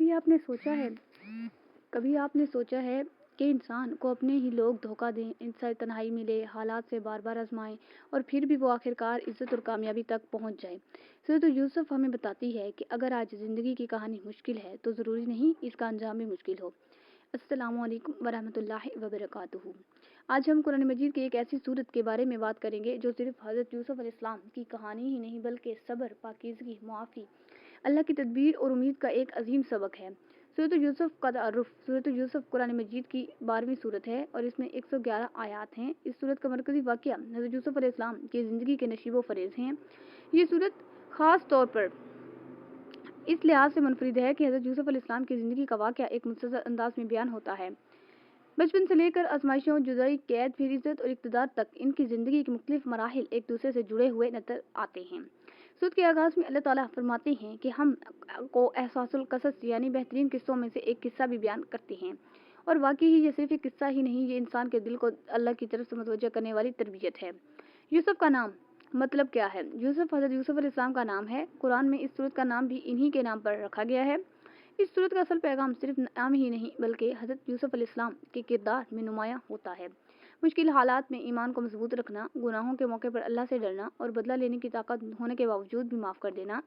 कभी आपने सोचा है कि इंसान को अपने ही लोग धोखा दें, इंसान तन्हाई मिले, हालात से बार बार आजमाएं और फिर भी वो आखिरकार इज्जत और कामयाबी तक पहुंच जाए। सूरत यूसुफ हमें बताती है कि अगर आज ज़िंदगी की कहानी मुश्किल है तो ज़रूरी नहीं इसका अंजाम भी मुश्किल हो। अस्सलामु अलैकुम वरहमतुल्लाहि वबरकातुहू। आज हम कुरान मजीद की एक ऐसी सूरत के बारे में बात करेंगे जो सिर्फ हज़रत यूसुफ अलैहिस्सलाम की कहानी ही नहीं बल्कि सब्र, पाकीज़गी, मुआफ़ी, अल्लाह की तदबीर और उम्मीद का एक अजीम सबक है। सूरत यूसुफ का तारुफ। सूरत यूसुफ कुरान मजीद की 12वीं सूरत है और इसमें 111 आयात हैं। इस सूरत का मरकज़ी वाक़या हज़रत यूसुफ अलैहिस्सलाम की ज़िंदगी के नशीब फ़रेज़ हैं। ये सूरत ख़ास तौर पर इस लिहाज से मुनफरिद है कि हज़रत यूसुफ अलैहिस्सलाम की ज़िंदगी का वाक़या एक मुख्तसर अंदाज में बयान होता है। बचपन से लेकर आजमाइशों, जुदाई, कैद, फिर इज्जत और इक़्तिदार तक इनकी ज़िंदगी के मुख्तलिफ मराहिल एक दूसरे से जुड़े हुए नज़र आते हैं। सूरत के आगाज़ में अल्लाह ताला फरमाते हैं कि हम को एहसासुल क़सस यानी बेहतरीन किस्सों में से एक किस्सा भी बयान करते हैं। और वाकई ही ये सिर्फ एक किस्सा ही नहीं, ये इंसान के दिल को अल्लाह की तरफ से मुतवज्जह करने वाली तरबियत है। यूसुफ का नाम मतलब क्या है? यूसुफ हज़रत यूसुफ अलैहिस्सलाम का नाम है। कुरान में इस सूरत का नाम भी इन्हीं के नाम पर रखा गया है। इस सूरत का असल पैगाम सिर्फ नाम ही नहीं बल्कि हज़रत यूसुफ अलैहिस्सलाम के किरदार में नुमायाँ होता है। मुश्किल हालात में ईमान को मजबूत रखना, गुनाहों के मौके पर अल्लाह से डरना और बदला लेने की ताकत होने के बावजूद भी माफ़ कर देना।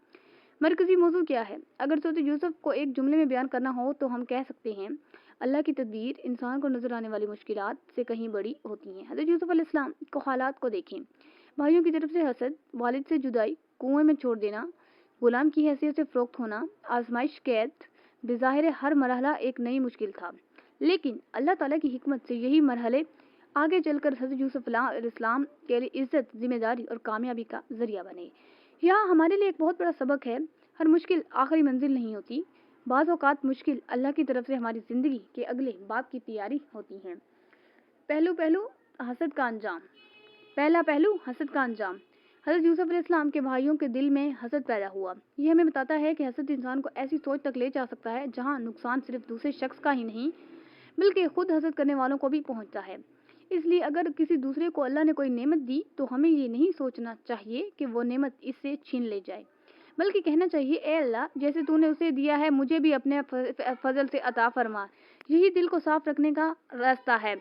मरकज़ी मौजू क्या है? अगर सूरत यूसुफ को एक जुमले में बयान करना हो तो हम कह सकते हैं, अल्लाह की तदबीर इंसान को नजर आने वाली मुश्किलात से कहीं बड़ी होती हैं। हज़रत यूसुफ अलैहिस्सलाम को हालात को देखें। भाइयों की तरफ से हसद, वालिद से जुदाई, कुएं में छोड़ देना, गुलाम की हैसियत से फ़रोख्त होना, आजमाइश, कैद, बेज़ाहिर हर मरहला एक नई मुश्किल था। लेकिन अल्लाह ताला की हिकमत से यही मरहले आगे चलकर हज़रत यूसुफ अलैहिस्सलाम के लिए इज्जत, जिम्मेदारी और कामयाबी का जरिया बने। यहाँ हमारे लिए एक बहुत बड़ा सबक है, हर मुश्किल आखिरी मंजिल नहीं होती। बाज़ औक़ात मुश्किल अल्लाह की तरफ से हमारी ज़िंदगी के अगले बाब की तैयारी होती है। पहला पहलू हसद का अंजाम। हज़रत यूसुफ अलैहिस्सलाम के भाइयों के दिल में हसद पैदा हुआ। ये हमें बताता है कि हसद इंसान को ऐसी सोच तक ले जा सकता है जहाँ नुकसान सिर्फ दूसरे शख्स का ही नहीं बल्कि खुद हसद करने वालों को भी पहुँचता है। इसलिए अगर किसी दूसरे को अल्लाह ने कोई नेमत दी तो हमें ये नहीं सोचना चाहिए कि वो नेमत इससे छीन ले जाए, बल्कि कहना चाहिए, ए अल्लाह, जैसे तूने उसे दिया है मुझे भी अपने फजल से अता फरमा। यही दिल को साफ रखने का रास्ता है।